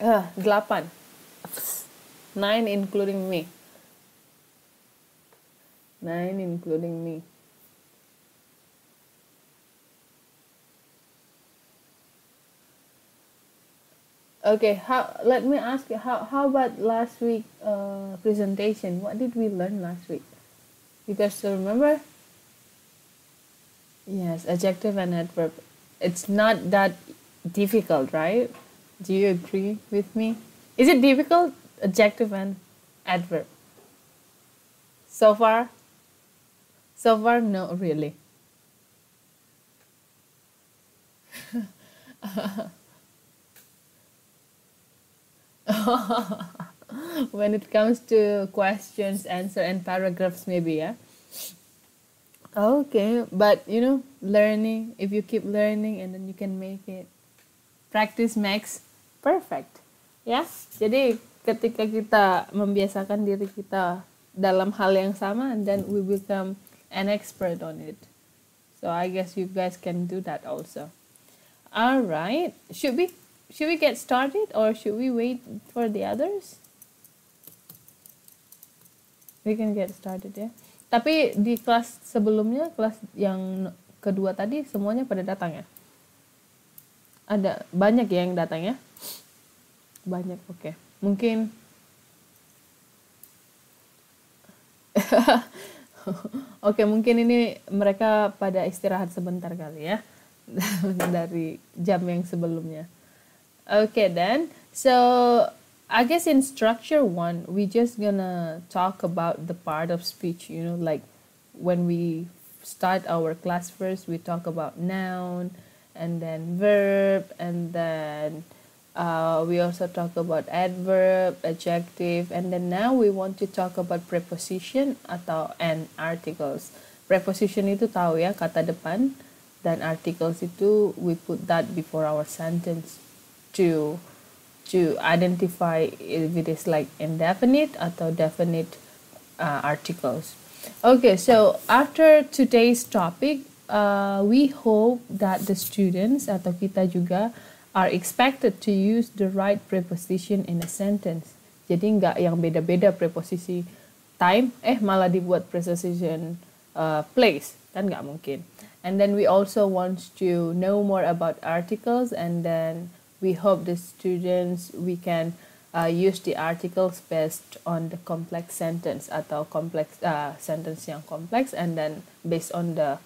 8. 9 including me. 9 including me. Okay, let me ask you, how about last week presentation? What did we learn last week? You guys still remember? Yes, adjective and adverb. It's not that difficult, right? Do you agree with me? Is it difficult? Adjective and adverb. So far? So far, no, really. When it comes to questions, answer, and paragraphs, maybe, yeah? Okay, but learning, if you keep learning and then you can make it. Practice makes perfect. Ya, jadi ketika kita membiasakan diri kita dalam hal yang sama, and then we become an expert on it. So I guess you guys can do that also. All right, should we get started or should we wait for the others? We can get started ya. Tapi di kelas sebelumnya, kelas yang kedua tadi, semuanya pada datang ya? Ada banyak ya yang datang ya? Banyak, oke. Mungkin oke, mungkin ini mereka pada istirahat sebentar kali ya. Dari jam yang sebelumnya. Okay then, so I guess in structure 1, we just gonna talk about the part of speech, like when we start our class first, we talk about noun, and then verb, and then we also talk about adverb, adjective, and then now we want to talk about preposition and articles. Preposition itu tahu ya, kata depan, dan articles itu we put that before our sentence to identify if it is like indefinite atau definite articles. Okay, so after today's topic, we hope that the students atau kita juga are expected to use the right preposition in a sentence. Jadi nggak yang beda-beda preposisi time, malah dibuat preposition place, kan nggak mungkin. And then we also want to know more about articles, and then we hope the students, we can use the articles based on the complex sentence atau complex sentence yang kompleks, and then based on the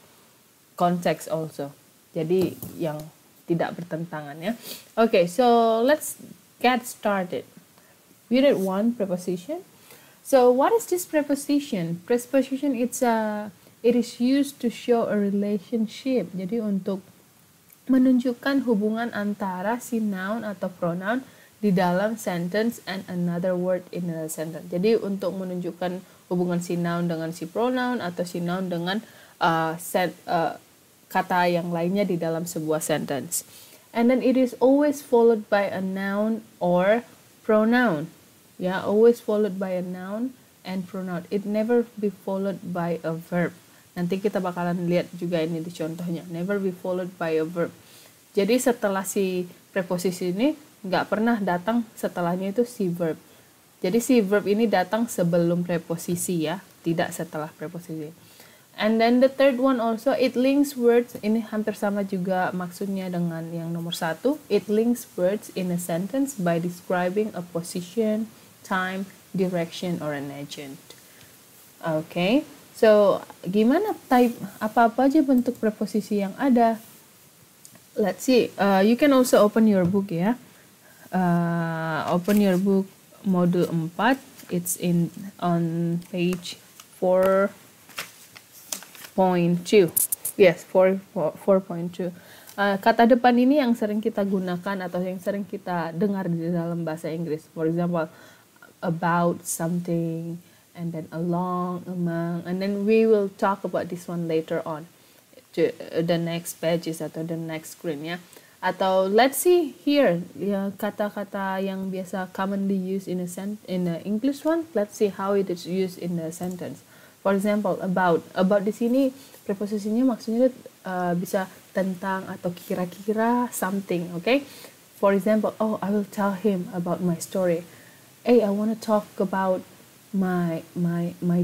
context also. Jadi yang tidak bertentangan ya. Okay, so let's get started. Unit 1, preposition. So what is this preposition? Preposition it is used to show a relationship. Jadi untuk menunjukkan hubungan antara si noun atau pronoun di dalam sentence and another word in a sentence. Jadi untuk menunjukkan hubungan si noun dengan si pronoun atau si noun dengan kata yang lainnya di dalam sebuah sentence. And then it is always followed by a noun or pronoun. Ya, always followed by a noun and pronoun. It never be followed by a verb. Nanti kita bakalan lihat juga ini di contohnya. Never be followed by a verb. Jadi setelah si preposisi ini nggak pernah datang setelahnya itu si verb. Jadi si verb ini datang sebelum preposisi ya, tidak setelah preposisi. And then the third one also, it links words. Ini hampir sama juga maksudnya dengan yang nomor 1. It links words in a sentence by describing a position, time, direction, or an agent. Okay. So, gimana type, apa-apa aja bentuk preposisi yang ada? Let's see, you can also open your book ya. Open your book modul 4, it's on page 4.2. Yes, 4.2. Kata depan ini yang sering kita gunakan atau yang sering kita dengar di dalam bahasa Inggris. For example, about something, and then along, among, and then we will talk about this one later on to the next pages atau the next screen ya. Atau let's see here ya, kata-kata yang biasa commonly used in a English one. Let's see how it is used in a sentence. For example, about di sini preposisinya maksudnya bisa tentang atau kira-kira something, okay? For example, oh, I will tell him about my story. Hey, I want to talk about my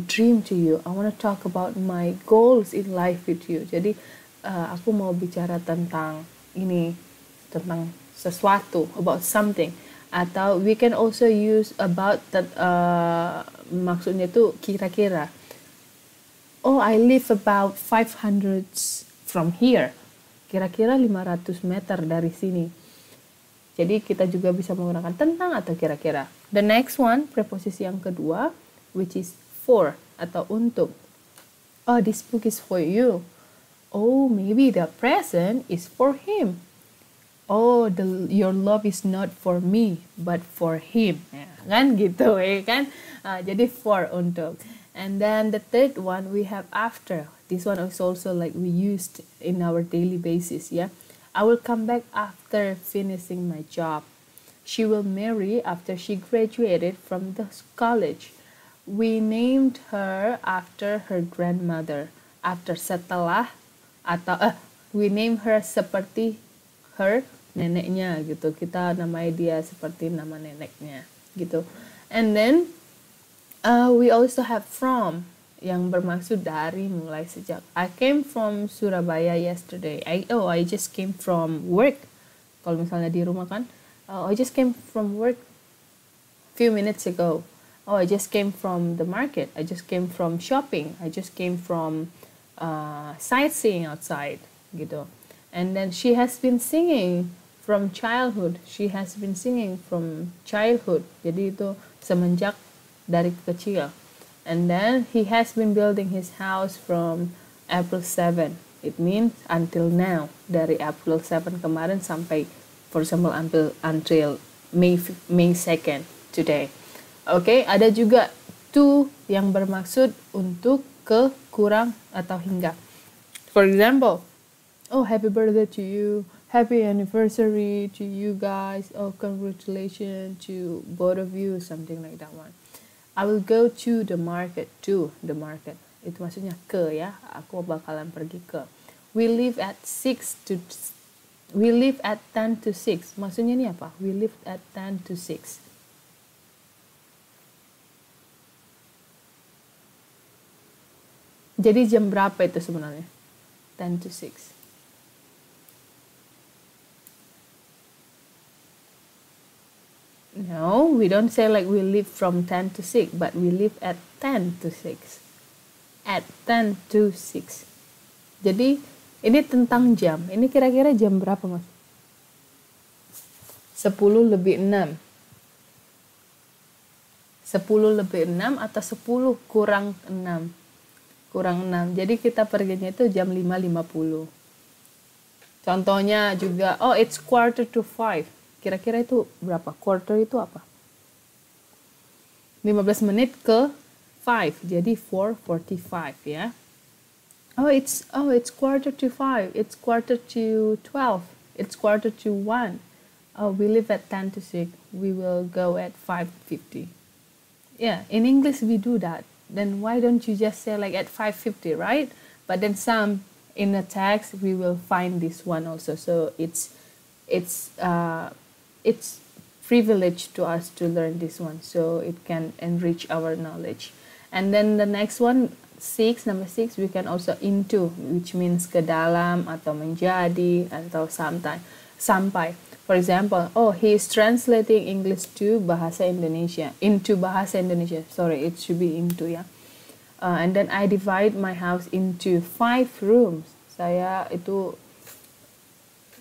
dream to you. I want to talk about my goals in life with you. Jadi aku mau bicara tentang ini, tentang sesuatu, about something. Atau we can also use about that, maksudnya itu kira-kira. Oh, I live about 500 from here. Kira-kira 500 meter dari sini. Jadi kita juga bisa menggunakan tentang atau kira-kira. The next one, preposisi yang kedua, which is for atau untuk. Oh, this book is for you. Oh, maybe the present is for him. Oh, your love is not for me, but for him. Ya, kan gitu kan? Jadi for, untuk. And then the third one, we have after. This one is also like we used in our daily basis, yeah. I will come back after finishing my job. She will marry after she graduated from the college. We named her after her grandmother. After, setelah, atau we name her seperti her neneknya gitu. Kita namai dia seperti nama neneknya gitu. And then we also have from, yang bermaksud dari, mulai sejak. I came from Surabaya yesterday. I just came from work. Kalau misalnya di rumah kan, I just came from work few minutes ago. Oh, I just came from the market. I just came from shopping. I just came from sightseeing outside gitu. And then she has been singing from childhood. She has been singing from childhood. Jadi itu semenjak dari kecil. And then he has been building his house from April 7. It means until now. Dari April 7 kemarin sampai, for example, until May 2nd today. Okay, ada juga to yang bermaksud untuk, ke, kurang, atau hingga. For example, oh, happy birthday to you. Happy anniversary to you guys. Oh, congratulations to both of you. Something like that one. I will go to the market. To the market. Itu maksudnya ke, ya. Aku bakalan pergi ke. We live at 10 to 6. Maksudnya ini apa? We live at 10 to 6. Jadi jam berapa itu sebenarnya? 10 to 6. No, we don't say like we live from 10 to 6, but we live at 10 to 6. At 10 to 6. Jadi, ini tentang jam. Ini kira-kira jam berapa, Mas? 10 lebih 6. 10 lebih 6 atau 10 kurang 6? Kurang 6. Jadi kita perginya itu jam 5.50. Contohnya juga, oh, it's 4:45. Kira-kira itu berapa? Quarter itu apa? 15 menit ke 5. Jadi 4:45 ya. Oh, it's 4:45. It's 4:12. It's 1:45. Oh, we live at 10 to 6. We will go at 5:50. Yeah, in English we do that. Then why don't you just say like at 5:50, right? But then some in the text we will find this one also. So it's privilege to us to learn this one, so it can enrich our knowledge. And then the next one, number 6, we can also into, which means ke dalam atau menjadi atau sampai. For example, oh, he is translating English to bahasa Indonesia, into bahasa Indonesia. Sorry, it should be into, ya. And then I divide my house into 5 rooms. Saya itu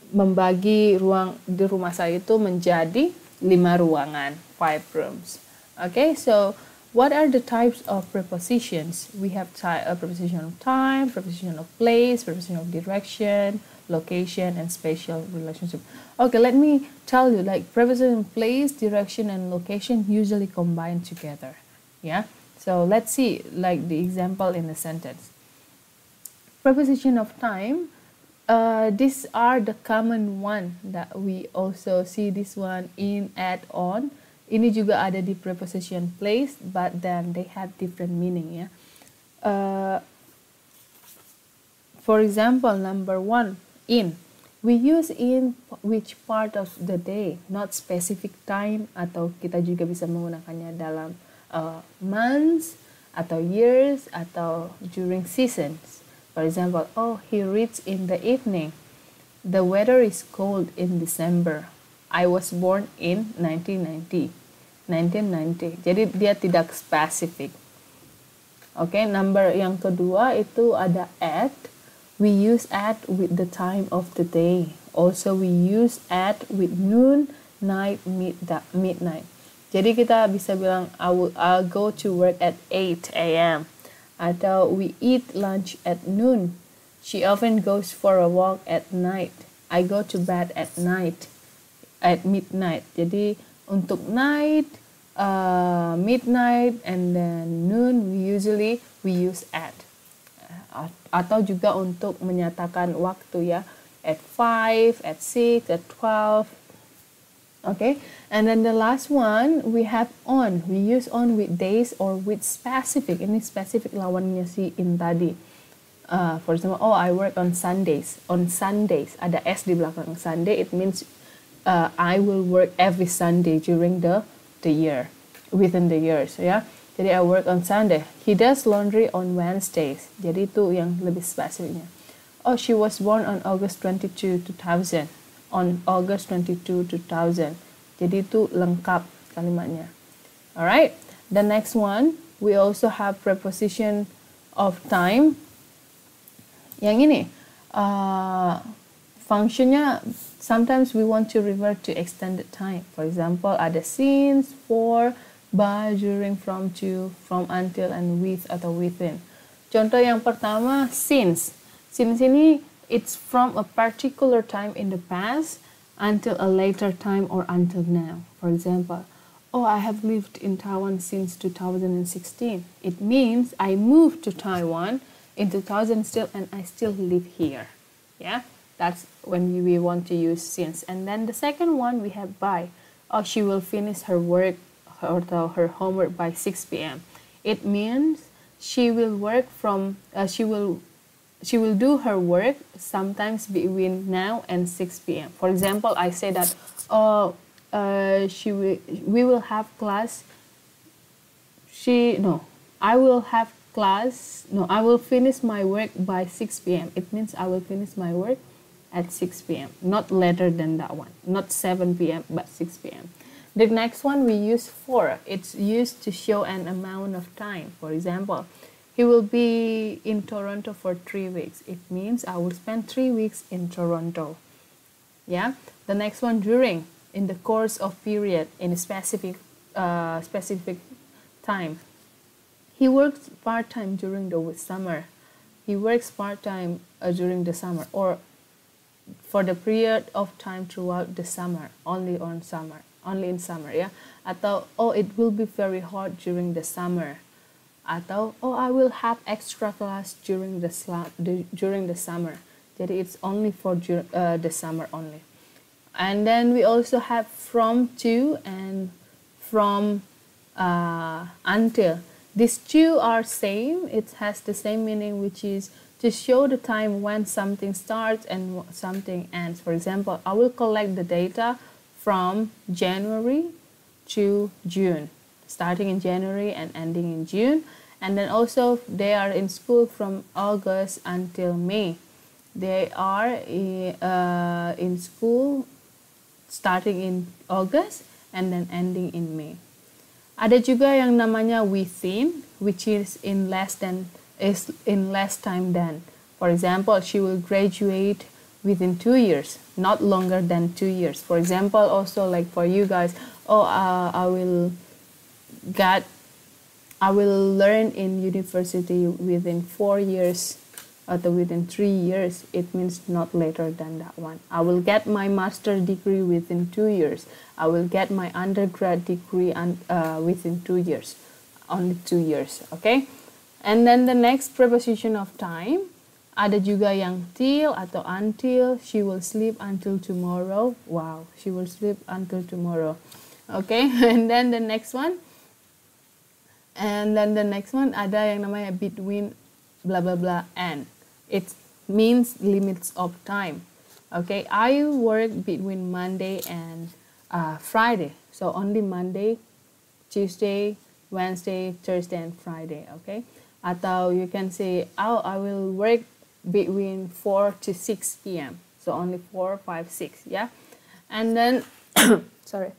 membagi ruang di rumah saya itu menjadi 5 ruangan, 5 rooms. Okay, so what are the types of prepositions? We have a preposition of time, preposition of place, preposition of direction, location, and spatial relationship. Okay, let me tell you, like preposition of place, direction, and location usually combine together. Yeah, so let's see like the example in the sentence. Preposition of time. These are the common one that we also see this one in, at, on. Ini juga ada di preposition place, but then they have different meaning, ya. For example, number 1, in. we use in which part of the day, not specific time, atau kita juga bisa menggunakannya dalam months, atau years, atau during seasons. For example, oh, he reads in the evening. The weather is cold in December. I was born in 1990. Jadi dia tidak spesifik. Oke, number yang kedua itu ada at. We use at with the time of the day. Also we use at with noon, night, midnight. Jadi kita bisa bilang I'll go to work at 8 a.m. Atau we eat lunch at noon. She often goes for a walk at night. I go to bed at midnight. Jadi untuk night, midnight, and then noon we use at. Atau juga untuk menyatakan waktu ya, at 5, at 6, at 12. Okay, and then the last one we have on. We use on with days or with specific. Ini specific lawannya si in tadi. For example, oh, I work on Sundays. On Sundays, ada S di belakang Sunday. It means I will work every Sunday during the year, within the years, ya. Jadi I work on Sunday. He does laundry on Wednesdays. Jadi itu yang lebih spesifiknya. Oh, she was born on August 22, 2000. On August 22, 2000. Jadi itu lengkap kalimatnya. Alright, the next one, we also have preposition of time. Yang ini, functionnya, sometimes we want to revert to extended time. For example, ada since, for, by, during, from, to, from, until, and with atau within. Contoh yang pertama, since. Since ini, it's from a particular time in the past until a later time or until now. For example, oh, I have lived in Taiwan since 2016. It means I moved to Taiwan in 2000 still and I still live here. Yeah, that's when we want to use since. And then the second one we have by. Oh, she will finish her work or her homework by 6 p.m. It means she will work from, she will do her work sometimes between now and 6 p.m. For example, I say that, we will have class. I will finish my work by 6 p.m. It means I will finish my work at 6 p.m. Not later than that one. Not 7 p.m. but 6 p.m. The next one we use for. It's used to show an amount of time. For example, he will be in Toronto for 3 weeks. It means I will spend 3 weeks in Toronto. Yeah. The next one, during, in the course of period, in a specific time. He works part-time during the summer. He works part-time during the summer, or for the period of time throughout the summer, only in summer, ya. Atau, oh, it will be very hot during the summer. Atau, oh, I will have extra class during the summer. Jadi it's only for the summer only. And then we also have from, to, and from, until. These two are same. It has the same meaning, which is to show the time when something starts and something ends. For example, I will collect the data from January to June, starting in January and ending in June. And then also they are in school from August until May. They are in school starting in August and then ending in May. Ada juga yang namanya within, which is in less time than. For example, she will graduate within 2 years, not longer than 2 years. For example, also like for you guys, I will learn in university within 4 years or within 3 years. It means not later than that one. I will get my master's degree within 2 years. I will get my undergrad degree within 2 years. Only 2 years, okay? And then the next preposition of time, ada juga yang till atau until. She will sleep until tomorrow. Wow, she will sleep until tomorrow. Okay, and then the next one. Ada yang namanya between blah blah blah and. It means limits of time. Okay, I work between Monday and Friday. So only Monday, Tuesday, Wednesday, Thursday, and Friday. Okay, atau you can say, oh, I will work between 4 to 6 p.m. So only 4, 5, 6. Yeah, and then sorry.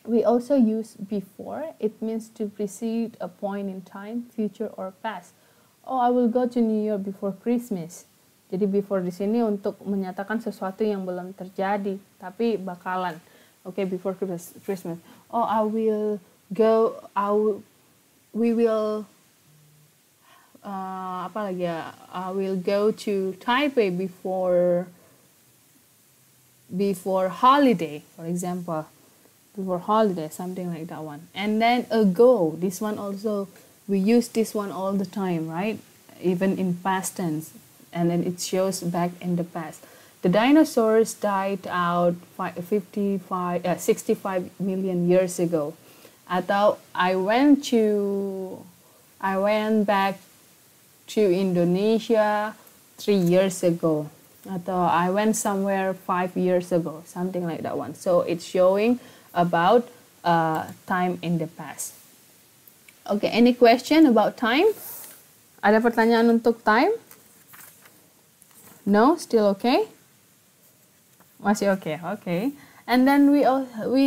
We also use before. It means to precede a point in time, future or past. Oh, I will go to New York before Christmas. Jadi before di sini untuk menyatakan sesuatu yang belum terjadi, tapi bakalan. Okay, before Christmas. Oh, I will go. We will. Apa lagi ya? I will go to Taipei before holiday, for example. Before holiday, something like that one. And then ago, this one also, we use this one all the time, right? Even in past tense, and then it shows back in the past. The dinosaurs died out 65 million years ago. Atau I went back to Indonesia 3 years ago. Atau I went somewhere 5 years ago, something like that one. So it's showing about time in the past. Okay, any question about time? Ada pertanyaan untuk time? No, still okay? Masih okay, okay. And then we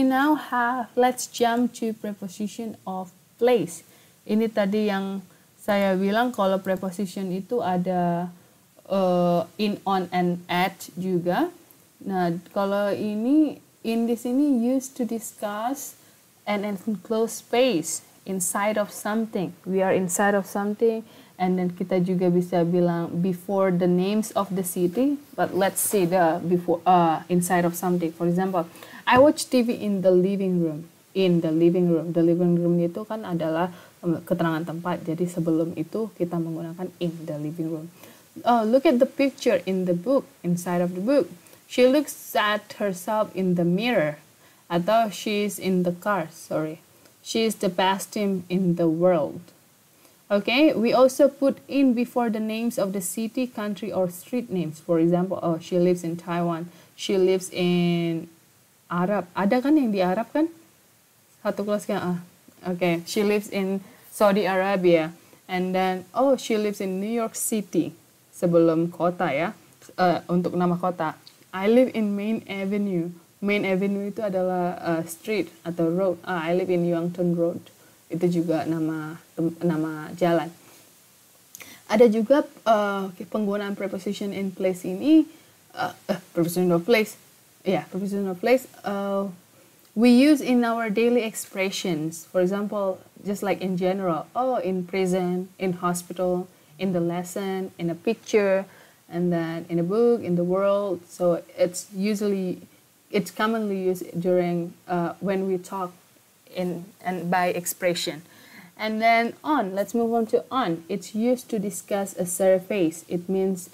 now have, let's jump to preposition of place. Ini tadi yang saya bilang kalau preposition itu ada in, on, and at juga. Nah, kalau ini in di sini used to discuss an enclosed space inside of something. We are inside of something, and then kita juga bisa bilang before the names of the city. But let's see the before inside of something. For example, I watch TV in the living room. In the living room. The living room itu kan adalah keterangan tempat. Jadi sebelum itu kita menggunakan in the living room. Look at the picture in the book. Inside of the book. She looks at herself in the mirror. Atau she's in the car, sorry. She's the best team in the world. Okay, we also put in before the names of the city, country, or street names. For example, oh, she lives in Taiwan. She lives in Arab. Ada kan yang di Arab kan? Satu kelas kan? Okay, she lives in Saudi Arabia. And then, oh, she lives in New York City. Sebelum kota ya, untuk nama kota. I live in Main Avenue. Main Avenue itu adalah street atau road. I live in Yuangton Road. Itu juga nama jalan. Ada juga penggunaan preposition in place ini. Preposition of place. Yeah, preposition of place. We use in our daily expressions. For example, just like in general. Oh, in prison, in hospital, in the lesson, in a picture, and then in a book, in the world. So it's commonly used during when we talk in and by expression. And then on, let's move on to on. It's used to discuss a surface. It means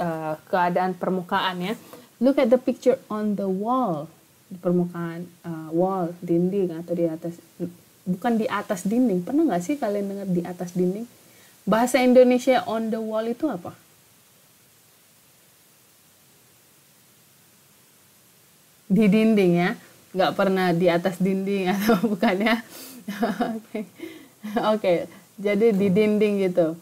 keadaan permukaan ya. Look at the picture on the wall. Di permukaan wall, dinding atau di atas, bukan di atas dinding. Pernah nggak sih kalian dengar di atas dinding? Bahasa Indonesia on the wall itu apa? Di dinding ya, nggak pernah di atas dinding atau bukan ya? Oke, jadi di dinding gitu.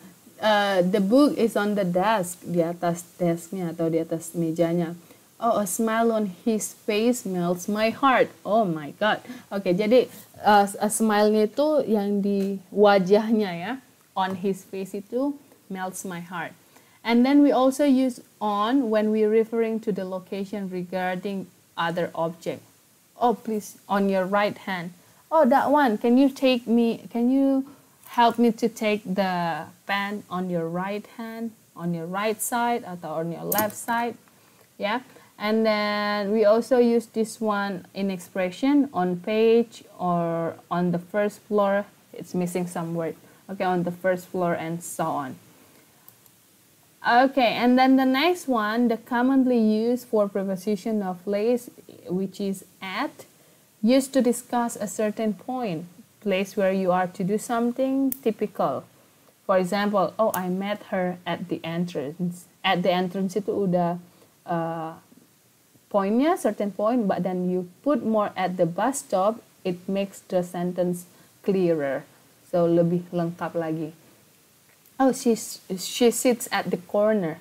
The book is on the desk, di atas desknya atau di atas mejanya. Oh, a smile on his face melts my heart. Oh my God. Oke, jadi a smile-nya itu yang di wajahnya ya. On his face itu melts my heart. And then we also use on when we're referring to the location regarding other object. Oh, please, on your right hand. Oh, that one. Can you help me to take the pen on your right hand, on your right side, atau on your left side? Yeah. And then we also use this one in expression on page or on the first floor. It's missing some word. Okay, on the first floor and so on. Okay, and then the next one, the commonly used for preposition of place, which is at, used to discuss a certain point, place where you are to do something typical. For example, oh, I met her at the entrance. At the entrance itu udah pointnya, certain point, but then you put more at the bus stop, it makes the sentence clearer. So lebih lengkap lagi. Oh, she sits at the corner.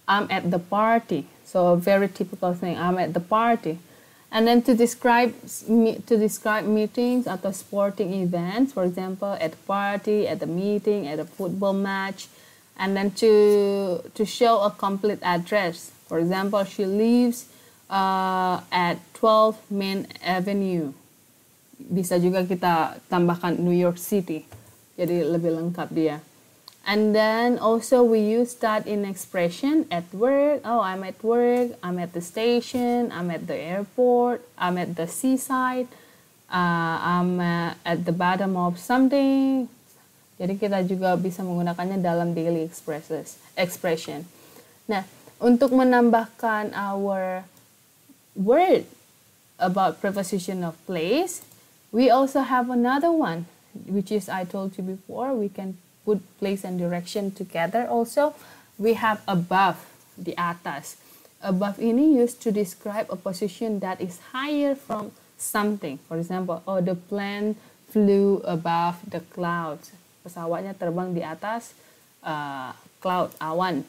I'm at the party. So a very typical thing. I'm at the party. And then to describe meetings atau sporting events, for example, at a party, at a meeting, at a football match, and then to show a complete address. For example, she lives at 12 Main Avenue. Bisa juga kita tambahkan New York City. Jadi lebih lengkap dia. And then also we use that in expression at work. Oh, I'm at work. I'm at the station. I'm at the airport. I'm at the seaside. I'm at the bottom of something. Jadi kita juga bisa menggunakannya dalam daily expression. Nah, untuk menambahkan our word about preposition of place, we also have another one, which is I told you before. We can put place and direction together also. We have above, di atas. Above ini used to describe a position that is higher from something. For example, oh, the plane flew above the clouds. Pesawatnya terbang di atas cloud, awan.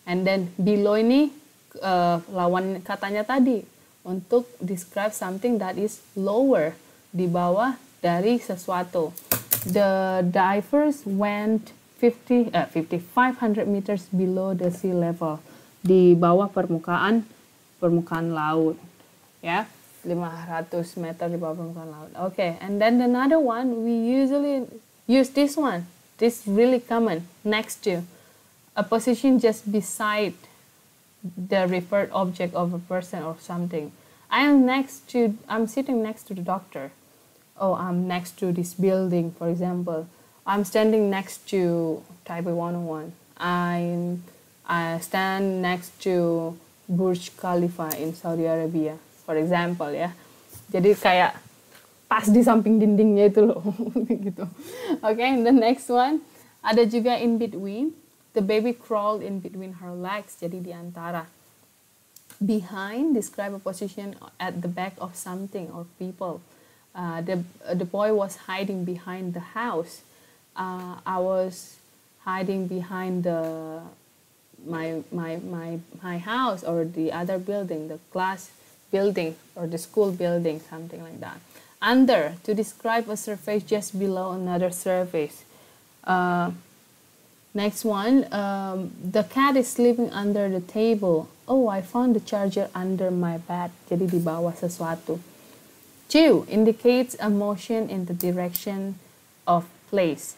And then below ini lawan katanya tadi, untuk describe something that is lower, di bawah dari sesuatu. The divers went 500 meters below the sea level, di bawah permukaan laut, ya, 500 meter di bawah permukaan laut. Okay, and then another one we usually use this one. This really common, next to, a position just beside the referred object of a person or something. I'm sitting next to the doctor. Oh, I'm next to this building, for example. I'm standing next to Taipei 101. I stand next to Burj Khalifa in Saudi Arabia, for example, ya. Jadi kayak pas di samping dindingnya itu loh, gitu. Okay, and the next one, ada juga in between. The baby crawled in between her legs, jadi di antara. Behind, describe a position at the back of something or people. The boy was hiding behind the house. I was hiding behind my house or the other building, the class building or the school building, something like that. Under, to describe a surface just below another surface. Next one, the cat is sleeping under the table. Oh, I found the charger under my bed. Jadi di bawah sesuatu. 2 indicates a motion in the direction of place.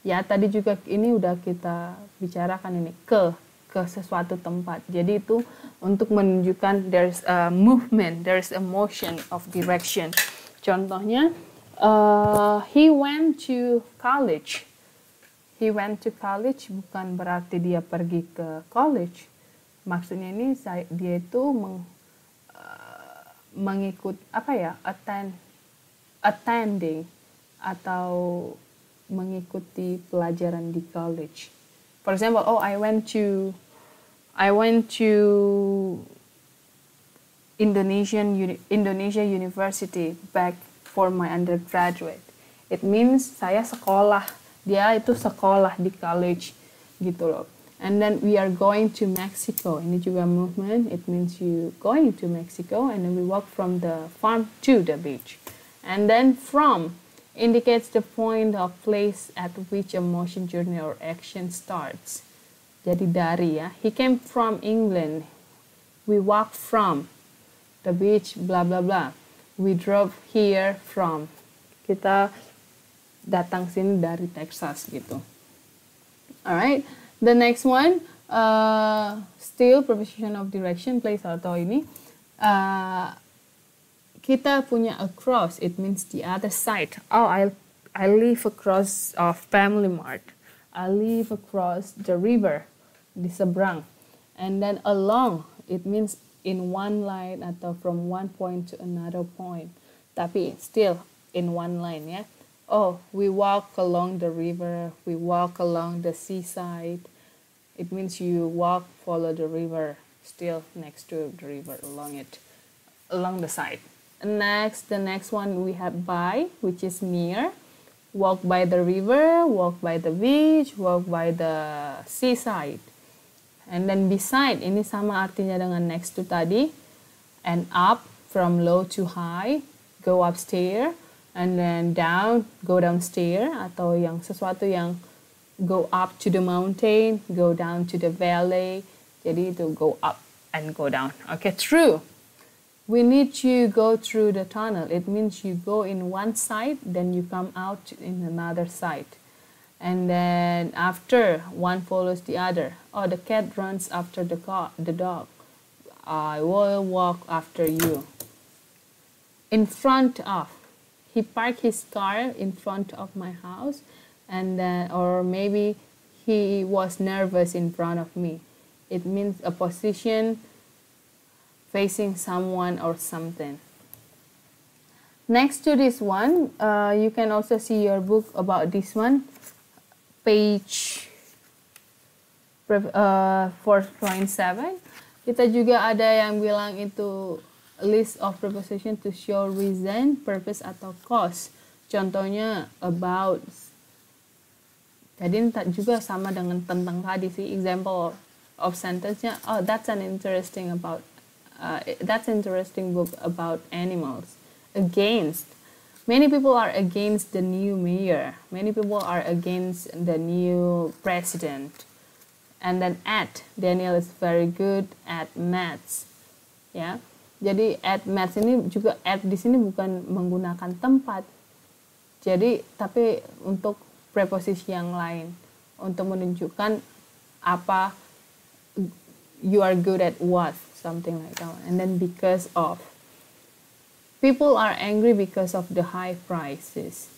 Ya, tadi juga ini udah kita bicarakan ini ke sesuatu tempat. Jadi itu untuk menunjukkan there's a movement, there's a motion of direction. Contohnya, he went to college. He went to college bukan berarti dia pergi ke college. Maksudnya ini dia itu mengikut attending atau mengikuti pelajaran di college. For example, oh, I went to Indonesia University back for my undergraduate. It means saya sekolah, dia itu sekolah di college gitu loh. And then we are going to Mexico. Ini juga movement. It means you going to Mexico. And then we walk from the farm to the beach. And then from indicates the point of place at which a motion, journey, or action starts. Jadi dari, ya. He came from England. We walk from the beach, blah, blah, blah. We drove here from. Kita datang sini dari Texas gitu. Alright. The next one, still preposition of direction, place atau ini. Kita punya across, it means the other side. Oh, I live across of Family Mart. I live across the river, di seberang. And then along, it means in one line atau from one point to another point. Tapi still in one line, ya. Oh, we walk along the river, we walk along the seaside. It means you walk, follow the river. still next to the river, along the side. Next, the next one we have by, which is near. Walk by the river, walk by the beach, walk by the seaside. And then beside, ini sama artinya dengan next to tadi. And up, from low to high, go upstairs. And then down, go downstairs. Atau yang sesuatu yang go up to the mountain, go down to the valley. Jadi itu go up and go down. Okay, true. We need to go through the tunnel. It means you go in one side, then you come out in another side. And then after, one follows the other. Oh, the cat runs after the dog. I will walk after you. In front of. He parked his car in front of my house. And then, or maybe he was nervous in front of me. It means a position facing someone or something. Next to this one, you can also see your book about this one, page 4.7. Kita juga ada yang bilang itu list of preposition to show reason, purpose, atau cause. Contohnya about. Tadi juga sama dengan tentang tadi sih, example of sentence-nya. Oh, that's interesting book about animals. Against. Many people are against the new mayor. Many people are against the new president. And then at. Daniel is very good at maths. Ya. Jadi at maths ini juga at di sini bukan menggunakan tempat. Jadi tapi untuk preposisi yang lain untuk menunjukkan apa you are good at what. Something like that. And then because of. People are angry because of the high prices.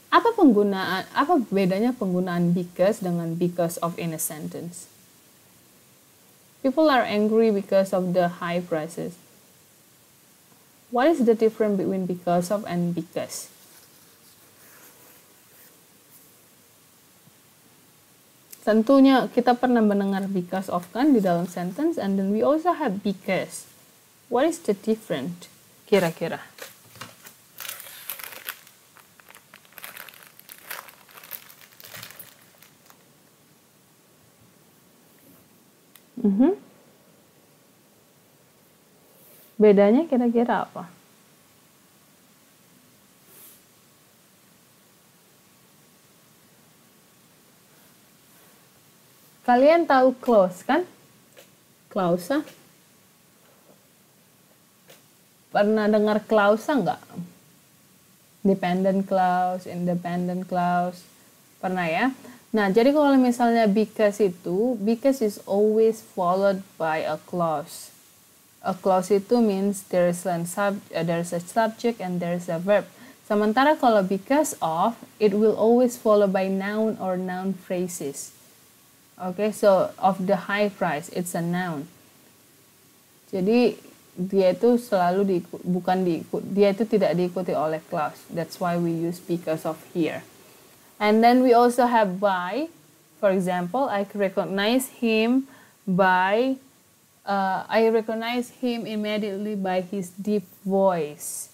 Apa bedanya penggunaan because dengan because of in a sentence? People are angry because of the high prices. What is the difference between because of and because? Tentunya kita pernah mendengar because of kan di dalam sentence, and then we also have because. What is the difference? Kira-kira. Bedanya kira-kira apa? Kalian tahu clause kan? Clause. Pernah dengar clause nggak? Dependent clause, independent clause. Pernah ya? Nah, jadi kalau misalnya because itu, because is always followed by a clause. A clause itu means there's a subject and there's a verb. Sementara kalau because of, it will always follow by noun or noun phrases. Okay, so of the high price, it's a noun. Jadi dia itu selalu dia itu tidak diikuti oleh clause. That's why we use because of here. And then we also have by. For example, I recognize him immediately by his deep voice,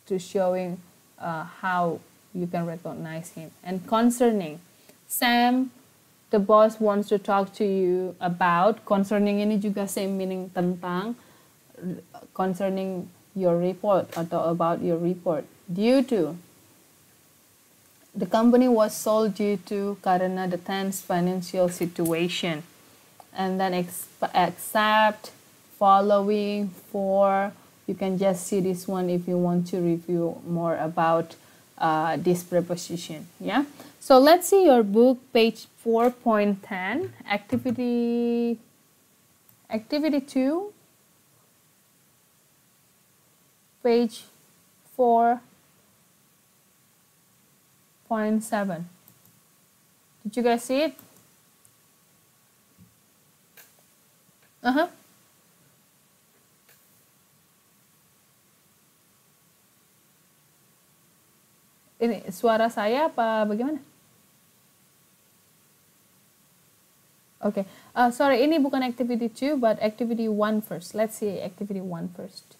to showing how you can recognize him. And concerning, Sam, the boss wants to talk to you about. Concerning ini juga same meaning, tentang, concerning your report atau about your report. Due to, the company was sold due to, karena the tense financial situation. And then except, following, for. You can just see this one if you want to review more about this preposition. Yeah. So let's see your book, page 4.10, activity 2, page 4.7. Did you guys see it? Ini suara saya apa bagaimana? Okay. Sorry, ini bukan activity 2, but activity 1 first. Let's see activity 1 first.